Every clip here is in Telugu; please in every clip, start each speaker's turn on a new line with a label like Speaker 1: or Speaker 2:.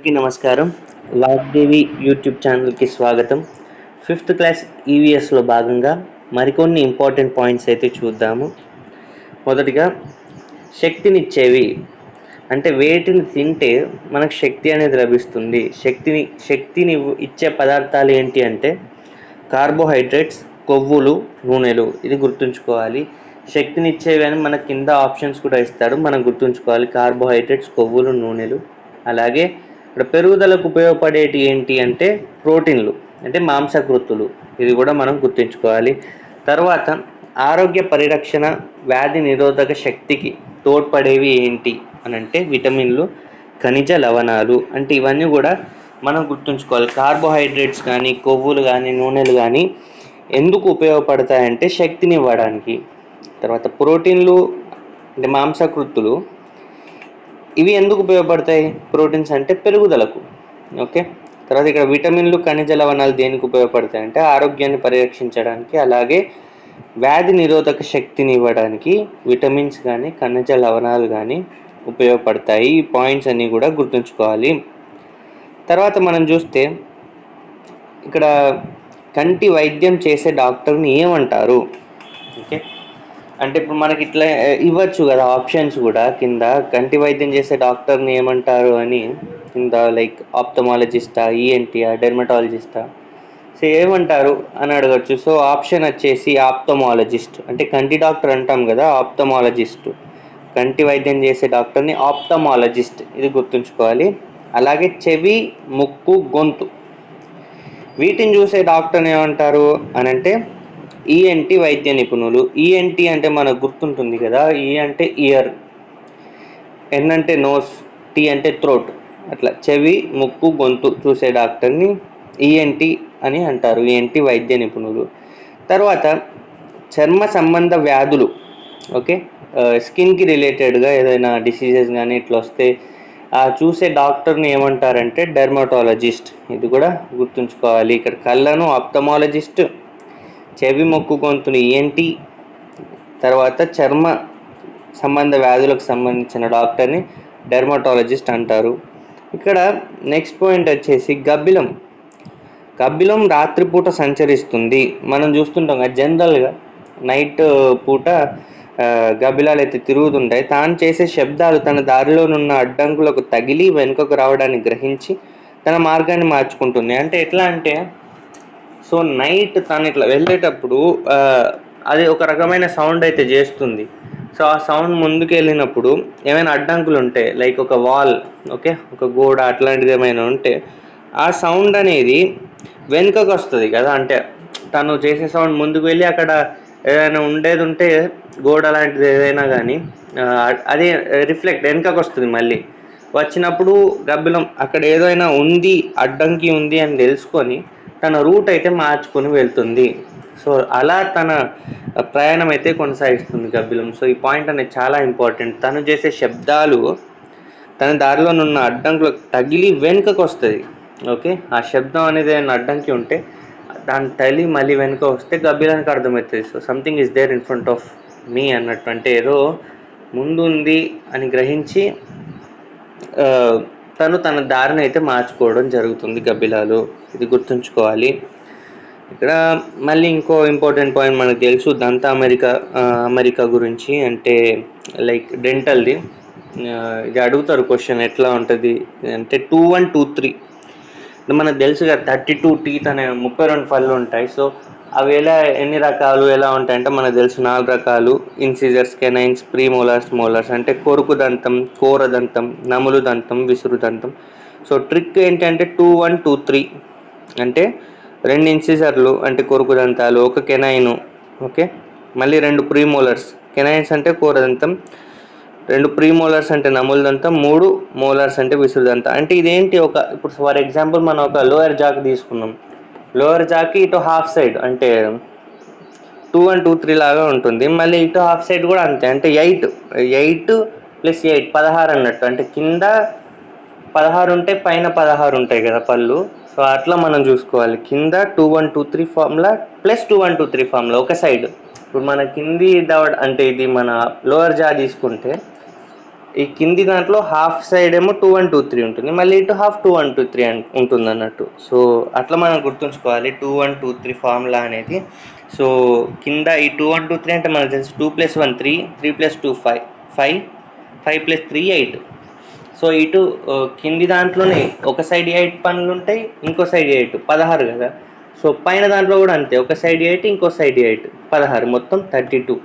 Speaker 1: అందరికీ నమస్కారం. వాగ్దేవి యూట్యూబ్ ఛానల్‌కి స్వాగతం. ఫిఫ్త్ క్లాస్ ఈవీఎస్‌లో భాగంగా మరికొన్ని ఇంపార్టెంట్ పాయింట్స్ అయితే చూద్దాము. మొదటిగా శక్తినిచ్చేవి అంటే వేటిని తింటే మనకు శక్తి అనేది లభిస్తుంది. శక్తిని ఇచ్చే పదార్థాలు ఏంటి అంటే కార్బోహైడ్రేట్స్, కొవ్వులు, నూనెలు. ఇది గుర్తుంచుకోవాలి. శక్తినిచ్చేవి అని మనకు కింద ఆప్షన్స్ కూడా ఇస్తాడు. మనం గుర్తుంచుకోవాలి కార్బోహైడ్రేట్స్, కొవ్వులు, నూనెలు. అలాగే ఇక్కడ పెరుగుదలకు ఉపయోగపడేటి ఏంటి అంటే ప్రోటీన్లు అంటే మాంసకృత్తులు. ఇది కూడా మనం గుర్తుంచుకోవాలి. తర్వాత ఆరోగ్య పరిరక్షణ, వ్యాధి నిరోధక శక్తికి తోడ్పడేవి ఏంటి అని అంటే విటమిన్లు, ఖనిజ లవణాలు. అంటే ఇవన్నీ కూడా మనం గుర్తుంచుకోవాలి. కార్బోహైడ్రేట్స్ కానీ, కొవ్వులు కానీ, నూనెలు కానీ ఎందుకు ఉపయోగపడతాయంటే శక్తిని ఇవ్వడానికి. తర్వాత ప్రోటీన్లు అంటే మాంసకృత్తులు ఇవి ఎందుకు ఉపయోగపడతాయి? ప్రోటీన్స్ అంటే పెరుగుదలకు. ఓకే. తర్వాత ఇక్కడ విటమిన్లు, ఖనిజ లవణాలు దేనికి ఉపయోగపడతాయి అంటే ఆరోగ్యాన్ని పరిరక్షించడానికి, అలాగే వ్యాధి నిరోధక శక్తిని ఇవ్వడానికి విటమిన్స్ కానీ, ఖనిజ లవణాలు కానీ ఉపయోగపడతాయి. ఈ పాయింట్స్ అన్నీ కూడా గుర్తుంచుకోవాలి. తర్వాత మనం చూస్తే ఇక్కడ కంటి వైద్యం చేసే డాక్టర్ని ఏమంటారు? ఓకే. అంటే ఇప్పుడు మనకి ఇట్లా ఇవ్వచ్చు కదా ఆప్షన్స్ కూడా కింద. కంటి వైద్యం చేసే డాక్టర్ని ఏమంటారు అని కింద, లైక్ ఆప్థమాలజిస్టా, ఈఎన్టీఆ, డెర్మటాలజిస్టా, సో ఏమంటారు అని అడగచ్చు. సో ఆప్షన్ వచ్చేసి ఆప్థమాలజిస్ట్. అంటే కంటి డాక్టర్ అంటాం కదా, ఆప్థమాలజిస్ట్. కంటి వైద్యం చేసే డాక్టర్ని ఆప్థమాలజిస్ట్. ఇది గుర్తుంచుకోవాలి. అలాగే చెవి, ముక్కు, గొంతు వీటిని చూసే డాక్టర్ని ఏమంటారు అని అంటే ఈఎన్టీ వైద్య నిపుణులు. ఈఎన్టీ అంటే మనకు గుర్తుంటుంది కదా, ఈ అంటే ఇయర్, ఎన్ అంటే నోస్, టీ అంటే థ్రోట్. అట్లా చెవి, ముక్కు, గొంతు చూసే డాక్టర్ని ఈఎన్టీ అని అంటారు, ఈఎన్టీ వైద్య నిపుణులు. తర్వాత చర్మ సంబంధ వ్యాధులు, ఓకే, స్కిన్కి రిలేటెడ్గా ఏదైనా డిసీజెస్ కానీ ఇట్లా వస్తే చూసే డాక్టర్ని ఏమంటారంటే డెర్మటాలజిస్ట్. ఇది కూడా గుర్తుంచుకోవాలి. ఇక్కడ కళ్ళను ఆప్థమాలజిస్ట్, చెవి, ముక్కు, గొంతుని ఈఎన్టీ, తర్వాత చర్మ సంబంధ వ్యాధులకు సంబంధించిన డాక్టర్ని డెర్మటాలజిస్ట్ అంటారు. ఇక్కడ నెక్స్ట్ పాయింట్ వచ్చేసి గబ్బిలం. గబ్బిలం రాత్రిపూట సంచరిస్తుంది. మనం చూస్తుంటాం కదా జనరల్గా నైట్ పూట గబ్బిలాలు అయితే తిరుగుతుంటాయి. తాను చేసే శబ్దాలు తన దారిలోనున్న అడ్డంకులకు తగిలి వెనుకకు రావడాన్ని గ్రహించి తన మార్గాన్ని మార్చుకుంటుంది. అంటే ఎట్లా అంటే, సో నైట్ తను ఇట్లా వెళ్ళేటప్పుడు అది ఒక రకమైన సౌండ్ అయితే చేస్తుంది. సో ఆ సౌండ్ ముందుకు వెళ్ళినప్పుడు ఏమైనా అడ్డంకులు ఉంటాయి, లైక్ ఒక వాల్, ఓకే, ఒక గోడ అట్లాంటిది ఏమైనా ఉంటే ఆ సౌండ్ అనేది వెనుకకు వస్తుంది కదా. అంటే తను చేసే సౌండ్ ముందుకు వెళ్ళి అక్కడ ఏదైనా ఉండేది ఉంటే గోడ లాంటిది ఏదైనా కానీ అది రిఫ్లెక్ట్ వెనుకకు వస్తుంది. మళ్ళీ వచ్చినప్పుడు గబ్బిలం అక్కడ ఏదైనా ఉంది, అడ్డంకి ఉంది అని తెలుసుకొని తన రూట్ అయితే మార్చుకొని వెళ్తుంది. సో అలా తన ప్రయాణం అయితే కొనసాగిస్తుంది గబ్బిలం. సో ఈ పాయింట్ అనేది చాలా ఇంపార్టెంట్. తను చేసే శబ్దాలు తన దారిలోనున్న అడ్డంకులకు తగిలి వెనుకకు వస్తుంది. ఓకే, ఆ శబ్దం అనేది ఏమైనా అడ్డంకి ఉంటే దాని తల్లి మళ్ళీ వెనుక వస్తే గబ్బిలానికి అర్థమవుతుంది. So something is there in front of me అన్నట్టు, అంటే ఏదో ముందు ఉంది అని గ్రహించి తను తన దారిని అయితే మార్చుకోవడం జరుగుతుంది గబ్బిలాలు. ఇది గుర్తుంచుకోవాలి. ఇక్కడ మళ్ళీ ఇంకో ఇంపార్టెంట్ పాయింట్ మనకు తెలుసు, దంత అమెరికా గురించి. అంటే లైక్ డెంటల్ది ఇది అడుగుతారు క్వశ్చన్, ఎట్లా ఉంటుంది అంటే 2123 మనకు తెలుసు కదా, 32 టీత్ అనే 32 పళ్ళు ఉంటాయి. సో అవి ఎన్ని రకాలు ఎలా ఉంటాయంటే మనకు తెలుసు 4 రకాలు: ఇన్సిజర్స్, కెనైన్స్, ప్రీమోలార్స్, మోలార్స్. అంటే కొరుకు దంతం, కోర దంతం, నములు దంతం, విసురు దంతం. సో ట్రిక్ ఏంటంటే 2123 అంటే 2 ఇన్సిజర్లు అంటే కొరుకు దంతాలు, ఒక కెనైను, ఓకే, మళ్ళీ 2 ప్రీమోలర్స్. కెనైన్స్ అంటే కోర దంతం, 2 ప్రీమోలర్స్ అంటే నములు దంతం, 3 మోలార్స్ అంటే విసురు దంతం. అంటే ఇదేంటి, ఇప్పుడు ఫర్ ఎగ్జాంపుల్ మనం ఒక లోయర్ జాక్ తీసుకున్నాం. లోయర్ జాకి ఇటు హాఫ్ సైడ్ అంటే 2123 లాగా ఉంటుంది. మళ్ళీ ఇటు హాఫ్ సైడ్ కూడా అంతే, అంటే 8 + 8 16 అన్నట్టు. అంటే కింద 16 ఉంటాయి, పైన 16 ఉంటాయి కదా పళ్ళు. సో అట్లా మనం చూసుకోవాలి. కింద 2123 ఫార్ములా ప్లస్ 2123 ఫార్ములా ఒక సైడ్. ఇప్పుడు మన కింది అంటే ఇది మన లోయర్ జా తీసుకుంటే ఈ కింది దాంట్లో హాఫ్ సైడ్ ఏమో 2 1 2 3 ఉంటుంది, మళ్ళీ ఇటు హాఫ్ 2 1 2 3 ఉంటుంది అన్నట్టు. సో అట్లా మనం గుర్తుంచుకోవాలి 2 1 2 3 ఫార్ములా అనేది. సో కింద ఈ 2 1 2 3 అంటే మనకు తెలుసు 2 + 1 3, 3 + 2 5, 5, 5 + 3 8. సో ఇటు కింది దాంట్లోనే ఒక సైడ్ 8 పనులు ఉంటాయి, ఇంకో సైడ్ 8 16 కదా. సో పైన దాంట్లో కూడా అంతే, ఒక సైడ్ 8 ఇంకో సైడ్ 8 16, మొత్తం 32.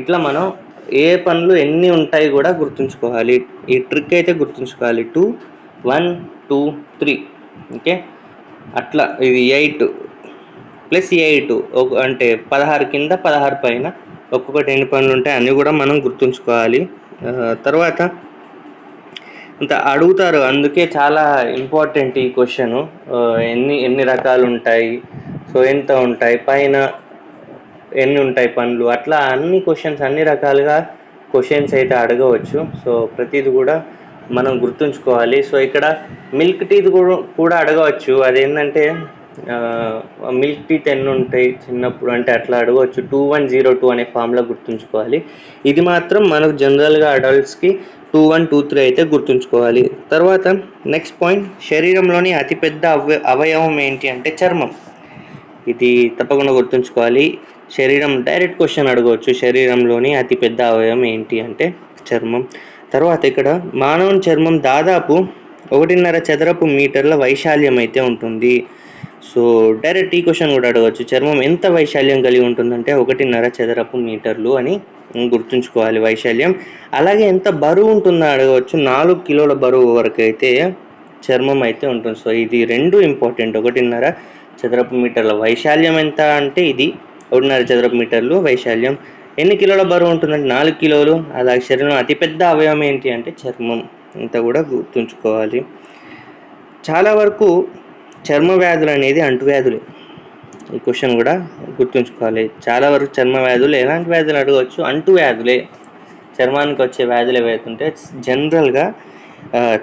Speaker 1: ఇట్లా మనం ఏ పనులు ఎన్ని ఉంటాయి కూడా గుర్తుంచుకోవాలి. ఈ ట్రిక్ అయితే గుర్తుంచుకోవాలి, 2 1 2 3. ఓకే, అట్లా ఇది 8 + 8 అంటే 16 కింద 16 పైన, ఒక్కొక్కటి ఎన్ని పనులు ఉంటాయి అన్నీ కూడా మనం గుర్తుంచుకోవాలి. తర్వాత ఇంత అడుగుతారు, అందుకే చాలా ఇంపార్టెంట్ ఈ క్వశ్చన్. ఎన్ని రకాలు ఉంటాయి, సో ఎంత ఉంటాయి, పైన ఎన్ని ఉంటాయి పనులు, అట్లా అన్ని క్వశ్చన్స్ అన్ని రకాలుగా క్వశ్చన్స్ అయితే అడగవచ్చు. సో ప్రతిది కూడా మనం గుర్తుంచుకోవాలి. సో ఇక్కడ మిల్క్ టీత్ కూడా అడగవచ్చు. అదేంటంటే మిల్క్ టీత్ ఎన్ని ఉంటాయి చిన్నప్పుడు అంటే అట్లా అడగవచ్చు. 2102 అనే ఫామ్లో గుర్తుంచుకోవాలి. ఇది మాత్రం మనకు జనరల్గా అడల్ట్స్కి 2 1 2 3 అయితే గుర్తుంచుకోవాలి. తర్వాత నెక్స్ట్ పాయింట్, శరీరంలోని అతిపెద్ద అవయవం ఏంటి అంటే చర్మం. ఇది తప్పకుండా గుర్తుంచుకోవాలి. శరీరం డైరెక్ట్ క్వశ్చన్ అడగవచ్చు, శరీరంలోని అతిపెద్ద అవయవం ఏంటి అంటే చర్మం. తర్వాత ఇక్కడ మానవుని చర్మం దాదాపు 1.5 చదరపు మీటర్ల వైశాల్యం అయితే ఉంటుంది. సో డైరెక్ట్ ఈ క్వశ్చన్ కూడా అడగవచ్చు, చర్మం ఎంత వైశాల్యం కలిగి ఉంటుందంటే 1.5 చదరపు మీటర్లు అని గుర్తుంచుకోవాలి వైశాల్యం. అలాగే ఎంత బరువు ఉంటుందో అడగవచ్చు, 4 కిలోల బరువు వరకు అయితే చర్మం అయితే ఉంటుంది. సో ఇది రెండు ఇంపార్టెంట్, 1.5 చదరపు మీటర్ల వైశాల్యం ఎంత అంటే ఇది 1.5 చదరపు మీటర్లు వైశాల్యం. ఎన్ని కిలోల బరువు ఉంటుందంటే 4 కిలోలు. అలాగే శరీరంలో అతిపెద్ద అవయవం ఏంటి అంటే చర్మం, ఇంత కూడా గుర్తుంచుకోవాలి. చాలా వరకు చర్మ వ్యాధులు అనేది అంటువ్యాధులు, ఈ క్వశ్చన్ కూడా గుర్తుంచుకోవాలి. చాలా వరకు చర్మ వ్యాధులు ఎలాంటి వ్యాధులు అడగవచ్చు, అంటువ్యాధులే. చర్మానికి వచ్చే వ్యాధులు ఏవైతుంటే జనరల్గా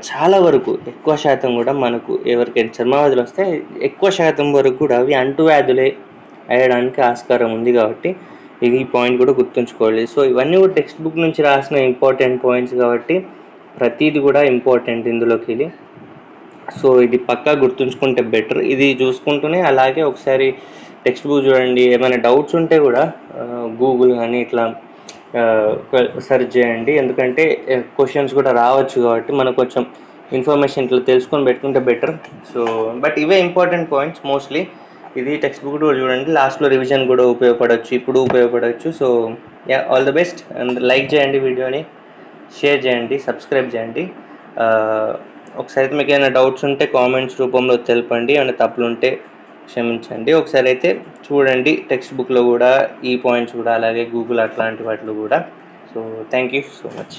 Speaker 1: చాలా వరకు ఎక్కువ శాతం కూడా మనకు ఎవరికైనా చర్మ వ్యాధులు వస్తే ఎక్కువ శాతం వరకు కూడా అవి అంటువ్యాధులే అయ్యడానికి ఆస్కారం ఉంది. కాబట్టి ఇది ఈ పాయింట్ కూడా గుర్తుంచుకోవాలి. సో ఇవన్నీ కూడా టెక్స్ట్ బుక్ నుంచి రాసిన ఇంపార్టెంట్ పాయింట్స్ కాబట్టి ప్రతిది కూడా ఇంపార్టెంట్ ఇందులోకి వెళ్ళి. సో ఇది పక్కా గుర్తుంచుకుంటే బెటర్. ఇది చూసుకుంటూనే అలాగే ఒకసారి టెక్స్ట్ బుక్ చూడండి. ఏమైనా డౌట్స్ ఉంటే కూడా గూగుల్ కానీ ఇట్లా సెర్చ్ చేయండి, ఎందుకంటే క్వశ్చన్స్ కూడా రావచ్చు కాబట్టి మనకు కొంచెం ఇన్ఫర్మేషన్ ఇట్లా తెలుసుకొని పెట్టుకుంటే బెటర్. సో బట్ ఇవే ఇంపార్టెంట్ పాయింట్స్ మోస్ట్లీ. ఇది టెక్స్ట్ బుక్ కూడా చూడండి, లాస్ట్లో రివిజన్ కూడా ఉపయోగపడవచ్చు, ఇప్పుడు ఉపయోగపడవచ్చు. So all the best. And like చేయండి వీడియోని, షేర్ చేయండి, సబ్స్క్రైబ్ చేయండి. ఒకసారి అయితే మీకు ఏమైనా డౌట్స్ ఉంటే కామెంట్స్ రూపంలో తెలపండి, ఏమైనా తప్పులు ఉంటే క్షమించండి. ఒకసారి అయితే చూడండి టెక్స్ట్ బుక్లో కూడా ఈ పాయింట్స్ కూడా, అలాగే గూగుల్ అట్లాంటి వాటిలో కూడా. So thank you so much.